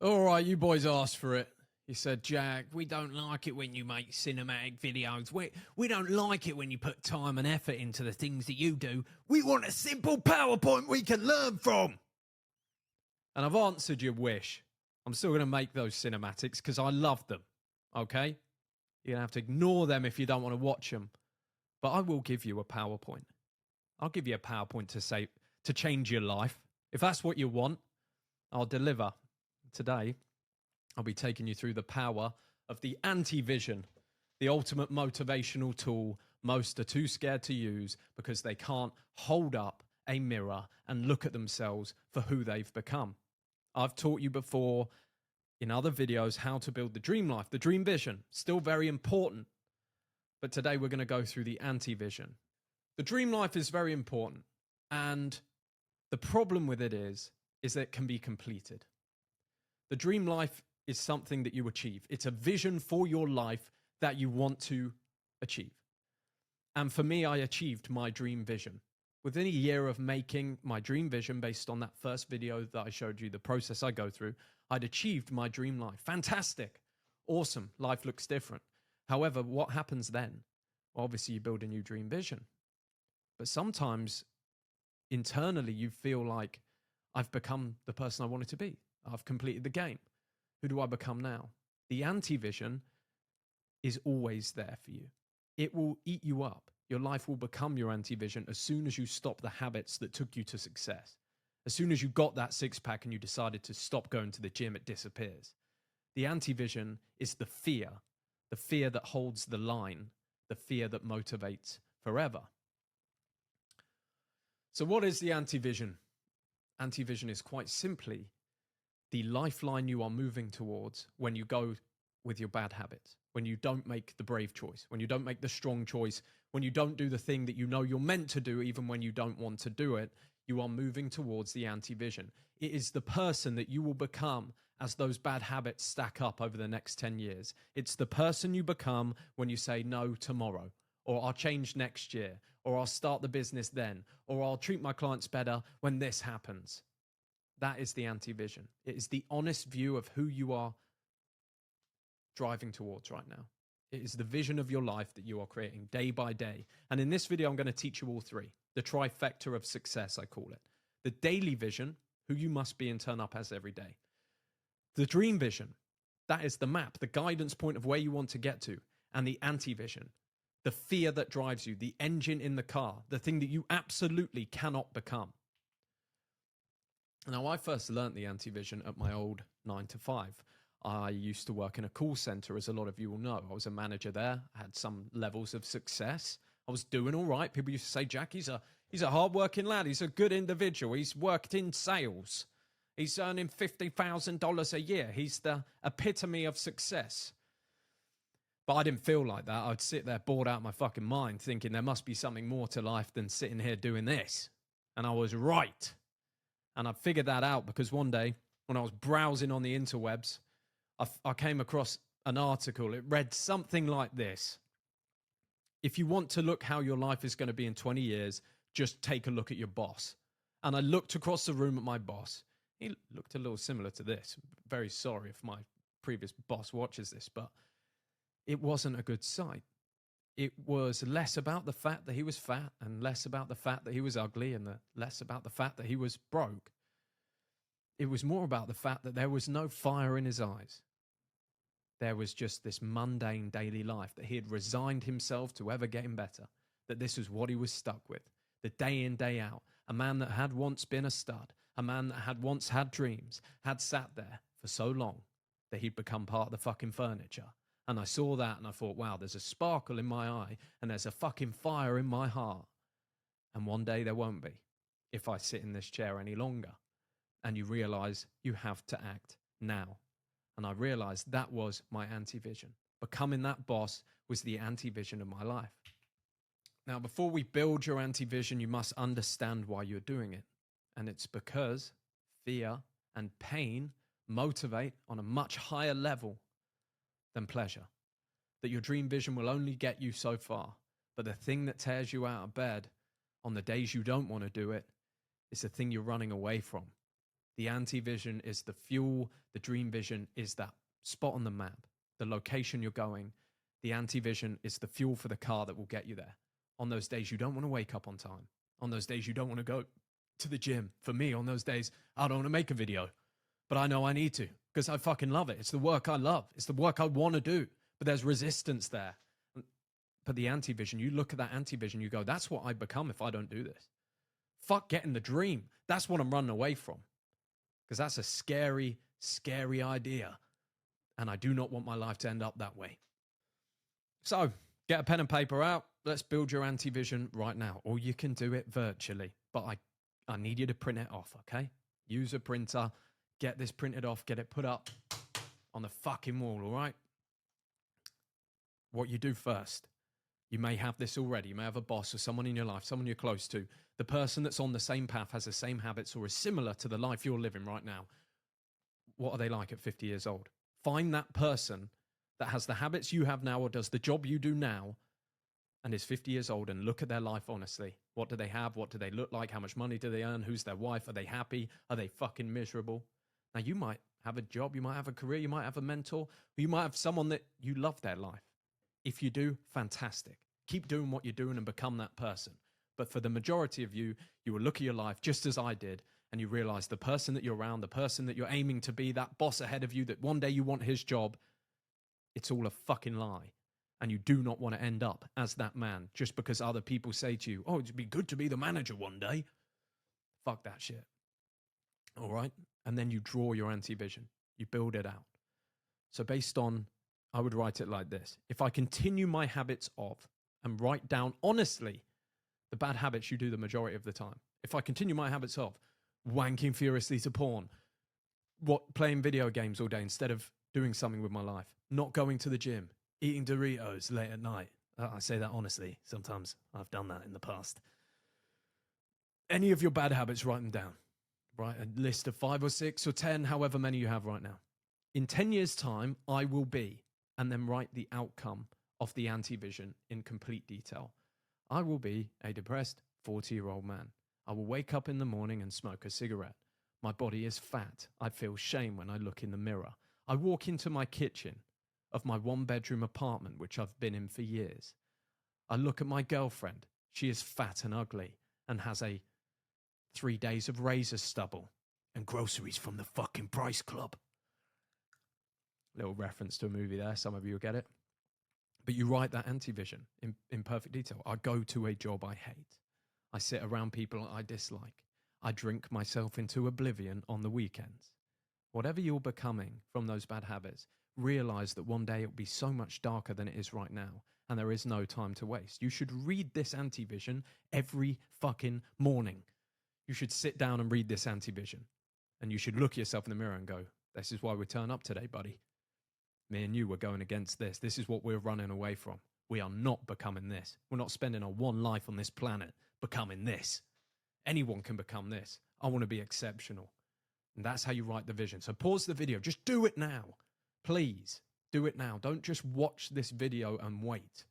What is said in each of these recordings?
All right, you boys asked for it. He said, Jack, we don't like it when you make cinematic videos. We don't like it when you put time and effort into the things that you do. We want a simple PowerPoint we can learn from. And I've answered your wish. I'm still going to make those cinematics because I love them. Okay? You're going to have to ignore them if you don't want to watch them. But I will give you a PowerPoint. I'll give you a PowerPoint to change your life. If that's what you want, I'll deliver. Today, I'll be taking you through the power of the anti-vision, the ultimate motivational tool most are too scared to use because they can't hold up a mirror and look at themselves for who they've become. I've taught you before in other videos how to build the dream life, the dream vision, still very important. But today we're going to go through the anti-vision. The dream life is very important, and the problem with it is that it can be completed. The dream life is something that you achieve. It's a vision for your life that you want to achieve. And for me, I achieved my dream vision. Within a year of making my dream vision based on that first video that I showed you, the process I go through, I'd achieved my dream life. Fantastic. Awesome. Life looks different. However, what happens then? Well, obviously, you build a new dream vision. But sometimes internally, you feel like I've become the person I wanted to be. I've completed the game. Who do I become now? The anti-vision is always there for you. It will eat you up. Your life will become your anti-vision as soon as you stop the habits that took you to success. As soon as you got that six-pack and you decided to stop going to the gym, it disappears. The anti-vision is the fear that holds the line, the fear that motivates forever. So what is the anti-vision? Anti-vision is quite simply the lifeline you are moving towards when you go with your bad habits, when you don't make the brave choice, when you don't make the strong choice, when you don't do the thing that you know you're meant to do, even when you don't want to do it, you are moving towards the anti-vision. It is the person that you will become as those bad habits stack up over the next 10 years. It's the person you become when you say no tomorrow, or I'll change next year, or I'll start the business then, or I'll treat my clients better when this happens. That is the anti-vision. It is the honest view of who you are driving towards right now. It is the vision of your life that you are creating day by day. And in this video, I'm going to teach you all three. The trifecta of success, I call it. The daily vision, who you must be and turn up as every day. The dream vision, that is the map, the guidance point of where you want to get to. And the anti-vision, the fear that drives you, the engine in the car, the thing that you absolutely cannot become. Now, I first learned the anti-vision at my old 9-to-5. I used to work in a call center, as a lot of you will know. I was a manager there. I had some levels of success. I was doing all right. People used to say, Jack, he's a hard-working lad. He's a good individual. He's worked in sales. He's earning $50,000 a year. He's the epitome of success. But I didn't feel like that. I'd sit there bored out of my fucking mind thinking there must be something more to life than sitting here doing this. And I was right. And I figured that out because one day when I was browsing on the interwebs, I came across an article. It read something like this. If you want to look how your life is going to be in 20 years, just take a look at your boss. And I looked across the room at my boss. He looked a little similar to this. Very sorry if my previous boss watches this, but it wasn't a good sight. It was less about the fact that he was fat and less about the fact that he was ugly and less about the fact that he was broke. It was more about the fact that there was no fire in his eyes. There was just this mundane daily life that he had resigned himself to ever getting better, that this was what he was stuck with, the day in, day out. A man that had once been a stud, a man that had once had dreams, had sat there for so long that he'd become part of the fucking furniture. And I saw that and I thought, wow, there's a sparkle in my eye and there's a fucking fire in my heart. And one day there won't be if I sit in this chair any longer. And you realize you have to act now. And I realized that was my anti-vision. Becoming that boss was the anti-vision of my life. Now, before we build your anti-vision, you must understand why you're doing it. And it's because fear and pain motivate on a much higher level than pleasure. That your dream vision will only get you so far. But the thing that tears you out of bed on the days you don't want to do it is the thing you're running away from. The anti-vision is the fuel. The dream vision is that spot on the map, the location you're going. The anti-vision is the fuel for the car that will get you there. On those days you don't want to wake up on time. On those days you don't want to go to the gym. For me, on those days, I don't want to make a video, but I know I need to because I fucking love it. It's the work I love. It's the work I want to do, but there's resistance there. But the anti-vision, you look at that anti-vision, you go, that's what I become if I don't do this. Fuck getting the dream. That's what I'm running away from. Because that's a scary, scary idea. And I do not want my life to end up that way. So get a pen and paper out. Let's build your anti-vision right now. Or you can do it virtually. But I need you to print it off, okay? Use a printer. Get this printed off. Get it put up on the fucking wall, all right? What you do first. You may have this already. You may have a boss or someone in your life, someone you're close to. The person that's on the same path has the same habits or is similar to the life you're living right now. What are they like at 50 years old? Find that person that has the habits you have now or does the job you do now and is 50 years old and look at their life honestly. What do they have? What do they look like? How much money do they earn? Who's their wife? Are they happy? Are they fucking miserable? Now, you might have a job. You might have a career. You might have a mentor. Or you might have someone that you love their life. If you do, fantastic. Keep doing what you're doing and become that person. But for the majority of you, you will look at your life just as I did, and you realize the person that you're around, the person that you're aiming to be, that boss ahead of you, that one day you want his job, it's all a fucking lie. And you do not want to end up as that man just because other people say to you, oh, it'd be good to be the manager one day. Fuck that shit. All right? And then you draw your anti-vision. You build it out. So based on, I would write it like this. If I continue my habits of and write down honestly the bad habits you do the majority of the time. If I continue my habits of wanking furiously to porn, playing video games all day instead of doing something with my life, not going to the gym, eating Doritos late at night. I say that honestly. Sometimes I've done that in the past. Any of your bad habits, write them down. Write a list of 5 or 6 or 10, however many you have right now. In 10 years' time, I will be, and then write the outcome of the anti-vision in complete detail. I will be a depressed 40-year-old man. I will wake up in the morning and smoke a cigarette. My body is fat. I feel shame when I look in the mirror. I walk into my kitchen of my 1-bedroom apartment, which I've been in for years. I look at my girlfriend. She is fat and ugly and has 3 days of razor stubble and groceries from the fucking Price Club. Little reference to a movie there. Some of you will get it. But you write that anti-vision in perfect detail. I go to a job I hate. I sit around people I dislike. I drink myself into oblivion on the weekends. Whatever you're becoming from those bad habits, realize that one day it will be so much darker than it is right now, and there is no time to waste. You should read this anti-vision every fucking morning. You should sit down and read this anti-vision, and you should look yourself in the mirror and go, this is why we turn up today, buddy. Me and you were going against this. This is what we're running away from. We are not becoming this. We're not spending our one life on this planet becoming this. Anyone can become this. I want to be exceptional. And that's how you write the vision. So pause the video. Just do it now. Please do it now. Don't just watch this video and wait.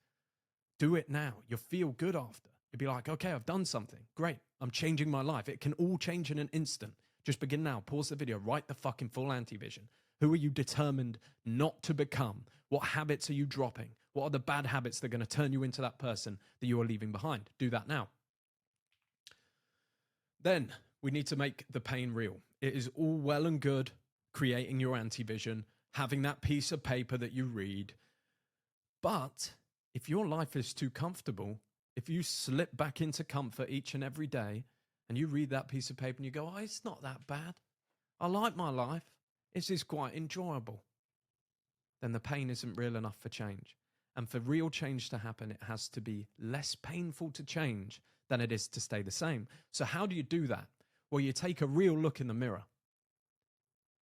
Do it now. You'll feel good after. You'll be like, okay, I've done something. Great. I'm changing my life. It can all change in an instant. Just begin now. Pause the video. Write the fucking full anti-vision. Who are you determined not to become? What habits are you dropping? What are the bad habits that are going to turn you into that person that you are leaving behind? Do that now. Then we need to make the pain real. It is all well and good creating your anti-vision, having that piece of paper that you read. But if your life is too comfortable, if you slip back into comfort each and every day and you read that piece of paper and you go, oh, it's not that bad. I like my life. This is quite enjoyable. Then the pain isn't real enough for change. And for real change to happen, it has to be less painful to change than it is to stay the same. So how do you do that? Well, you take a real look in the mirror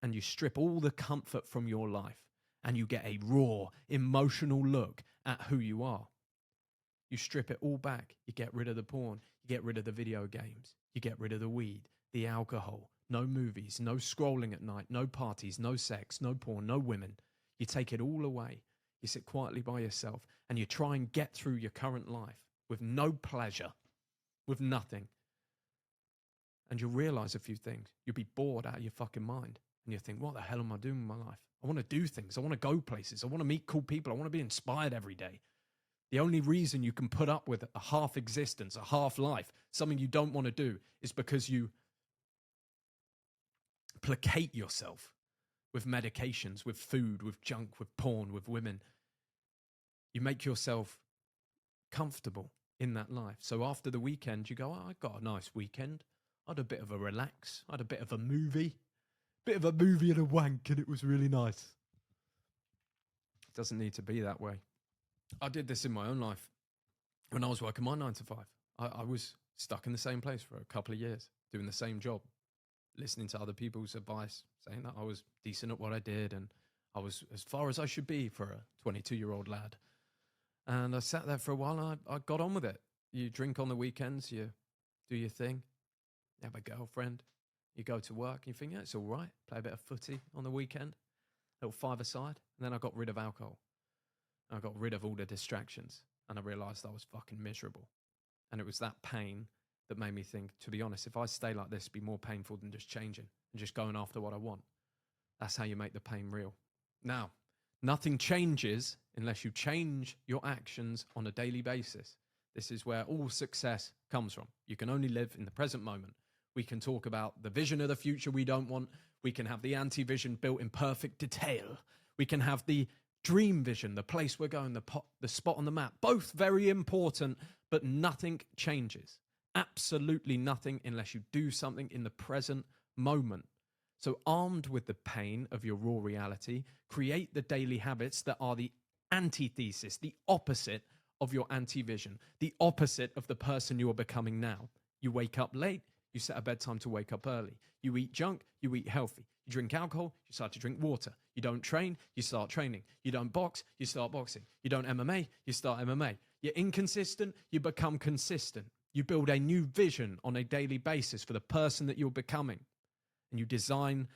and you strip all the comfort from your life and you get a raw, emotional look at who you are. You strip it all back. You get rid of the porn. You get rid of the video games. You get rid of the weed, the alcohol, no movies, no scrolling at night, no parties, no sex, no porn, no women. You take it all away. You sit quietly by yourself and you try and get through your current life with no pleasure, with nothing. and you'll realize a few things. You'll be bored out of your fucking mind. And you think, what the hell am I doing with my life? I want to do things. I want to go places. I want to meet cool people. I want to be inspired every day. The only reason you can put up with a half existence, a half life, something you don't want to do, is because you placate yourself with medications, with food, with junk, with porn, with women. You make yourself comfortable in that life. So after the weekend, you go, oh, I got a nice weekend. I had a bit of a relax. I had a bit of a movie. Bit of a movie and a wank, and it was really nice. It doesn't need to be that way. I did this in my own life. When I was working my 9 to 5, I was stuck in the same place for a couple of years, doing the same job, listening to other people's advice, saying that I was decent at what I did, and I was as far as I should be for a 22-year-old lad. And I sat there for a while, and I got on with it. You drink on the weekends, you do your thing, you have a girlfriend, you go to work, and you think, yeah, it's all right. Play a bit of footy on the weekend, a little five-a-side. And then I got rid of alcohol. I got rid of all the distractions, and I realized I was fucking miserable. And it was that pain that made me think, to be honest, if I stay like this, it'd be more painful than just changing and just going after what I want. That's how you make the pain real. Now, nothing changes unless you change your actions on a daily basis. This is where all success comes from. You can only live in the present moment. We can talk about the vision of the future we don't want. We can have the anti-vision built in perfect detail. We can have the dream vision, the place we're going, the spot on the map. Both very important, but nothing changes. Absolutely nothing unless you do something in the present moment. So armed with the pain of your raw reality, create the daily habits that are the antithesis, the opposite of your anti-vision, the opposite of the person you are becoming now. You wake up late, you set a bedtime to wake up early. You eat junk, you eat healthy. You drink alcohol, you start to drink water. You don't train, you start training. You don't box, you start boxing. You don't MMA, you start MMA. You're inconsistent, you become consistent. You build a new vision on a daily basis for the person that you're becoming. And you design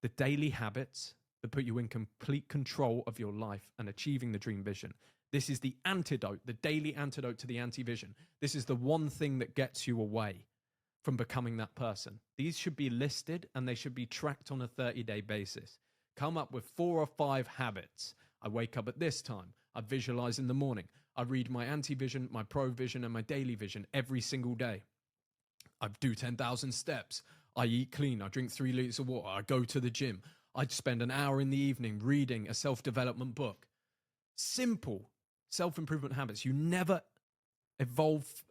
the daily habits that put you in complete control of your life and achieving the dream vision. This is the antidote, the daily antidote to the anti-vision. This is the one thing that gets you away from becoming that person. These should be listed and they should be tracked on a 30-day basis. Come up with 4 or 5 habits. I wake up at this time. I visualize in the morning. I read my anti-vision, my pro-vision, and my daily vision every single day. I do 10,000 steps. I eat clean. I drink 3 liters of water. I go to the gym. I'd spend an hour in the evening reading a self-development book. Simple self-improvement habits. You never evolve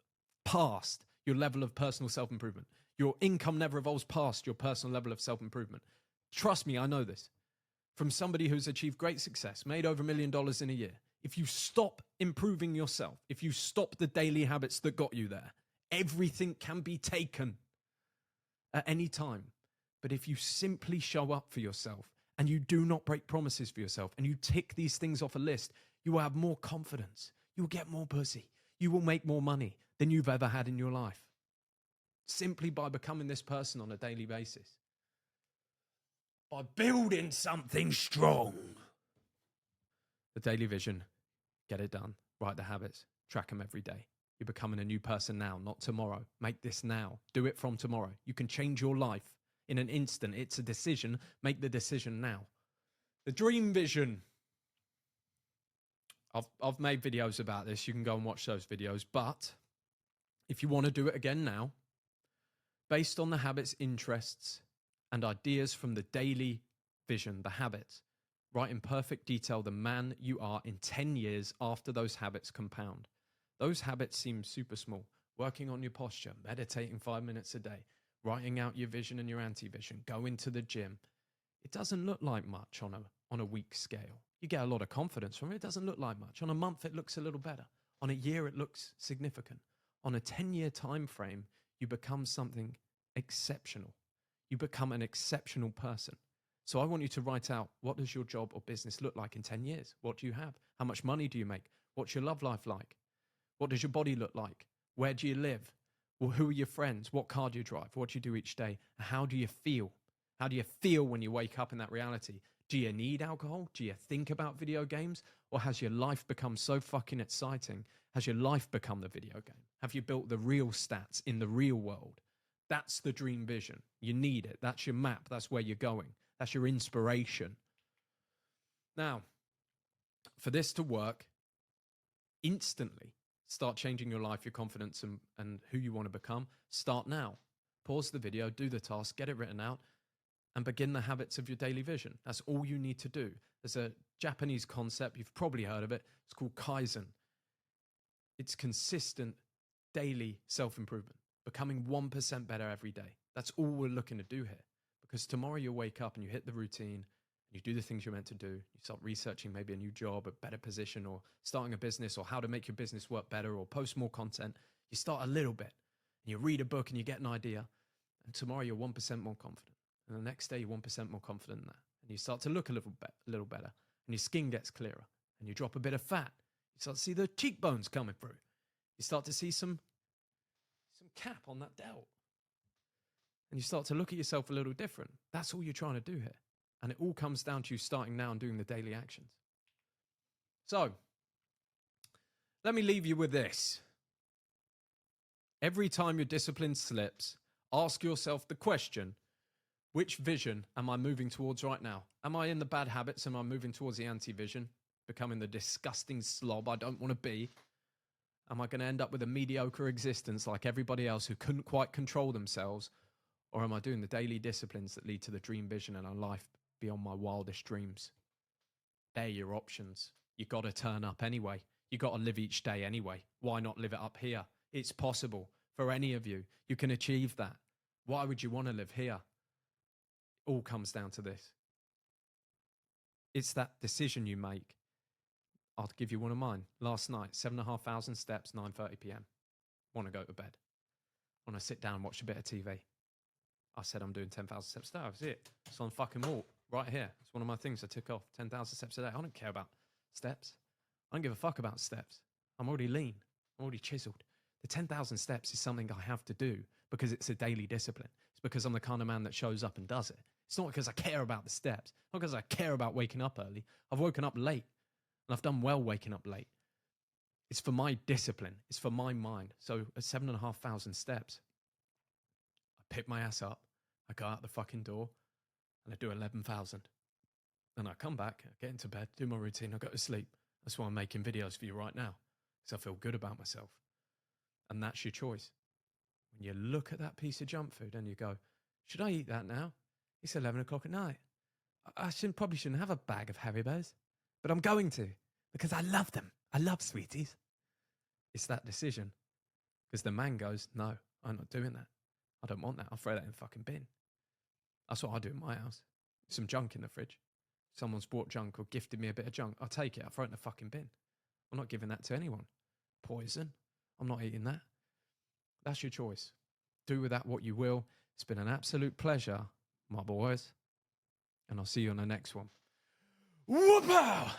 past your level of personal self-improvement. Your income never evolves past your personal level of self-improvement. Trust me, I know this. From somebody who's achieved great success, made over $1 million in a year. If you stop improving yourself, if you stop the daily habits that got you there, everything can be taken at any time. But if you simply show up for yourself and you do not break promises for yourself and you tick these things off a list, you will have more confidence. You will get more pussy. You will make more money than you've ever had in your life. Simply by becoming this person on a daily basis. By building something strong. The daily vision, get it done. Write the habits, track them every day. You're becoming a new person now, not tomorrow. Make this now. Do it from tomorrow. You can change your life in an instant. It's a decision. Make the decision now. The dream vision. I've made videos about this. You can go and watch those videos. But if you want to do it again now, based on the habits, interests, and ideas from the daily vision, the habits, write in perfect detail the man you are in 10 years after those habits compound. Those habits seem super small. Working on your posture, meditating 5 minutes a day, writing out your vision and your anti-vision, going to the gym. It doesn't look like much on a week scale. You get a lot of confidence from it. It doesn't look like much. On a month, it looks a little better. On a year, it looks significant. On a 10-year time frame, you become something exceptional. You become an exceptional person. So I want you to write out, what does your job or business look like in 10 years? What do you have? How much money do you make? What's your love life like? What does your body look like? Where do you live? Well, who are your friends? What car do you drive? What do you do each day? How do you feel? How do you feel when you wake up in that reality? Do you need alcohol? Do you think about video games? Or has your life become so fucking exciting? Has your life become the video game? Have you built the real stats in the real world? That's the dream vision. You need it. That's your map. That's where you're going. That's your inspiration. Now, for this to work, instantly start changing your life, your confidence, and who you want to become. Start now. Pause the video, do the task, get it written out, and begin the habits of your daily vision. That's all you need to do. There's a Japanese concept, you've probably heard of it. It's called Kaizen. It's consistent daily self-improvement, becoming 1% better every day. That's all we're looking to do here. Because tomorrow you wake up and you hit the routine, you do the things you're meant to do. You start researching maybe a new job, a better position, or starting a business, or how to make your business work better, or post more content. You start a little bit, and you read a book, and you get an idea. And tomorrow you're 1% more confident. And the next day you're 1% more confident than that. And you start to look a little better, and your skin gets clearer, and you drop a bit of fat. You start to see the cheekbones coming through. You start to see some cap on that delt. And you start to look at yourself a little different. That's all you're trying to do here. And it all comes down to you starting now and doing the daily actions. So, let me leave you with this. Every time your discipline slips, ask yourself the question, which vision am I moving towards right now? Am I in the bad habits? Am I moving towards the anti-vision? Becoming the disgusting slob I don't want to be? Am I going to end up with a mediocre existence like everybody else who couldn't quite control themselves? Or am I doing the daily disciplines that lead to the dream vision and a life beyond my wildest dreams? They're your options. You got to turn up anyway. You got to live each day anyway. Why not live it up here? It's possible for any of you. You can achieve that. Why would you want to live here? It all comes down to this. It's that decision you make. I'll give you one of mine. Last night, 7,500 steps, 9:30 p.m. Want to go to bed. Want to sit down and watch a bit of TV. I said I'm doing 10,000 steps a day. That was it. It's on fucking walk right here. It's one of my things I took off. 10,000 steps a day. I don't care about steps. I don't give a fuck about steps. I'm already lean. I'm already chiseled. The 10,000 steps is something I have to do because it's a daily discipline. It's because I'm the kind of man that shows up and does it. It's not because I care about the steps. Not because I care about waking up early. I've woken up late and I've done well waking up late. It's for my discipline. It's for my mind. So at 7,500 steps, I pick my ass up. I go out the fucking door and I do 11,000. And I come back, I get into bed, do my routine, I go to sleep. That's why I'm making videos for you right now, because I feel good about myself. And that's your choice. When you look at that piece of junk food and you go, should I eat that now? It's 11 o'clock at night. I probably shouldn't have a bag of Haribos, but I'm going to, because I love them. I love sweeties. It's that decision. Because the man goes, no, I'm not doing that. I don't want that. I'll throw that in the fucking bin. That's what I do in my house. Some junk in the fridge. Someone's bought junk or gifted me a bit of junk. I'll take it. I'll throw it in the fucking bin. I'm not giving that to anyone. Poison. I'm not eating that. That's your choice. Do with that what you will. It's been an absolute pleasure, my boys. And I'll see you on the next one. Whoop-ow!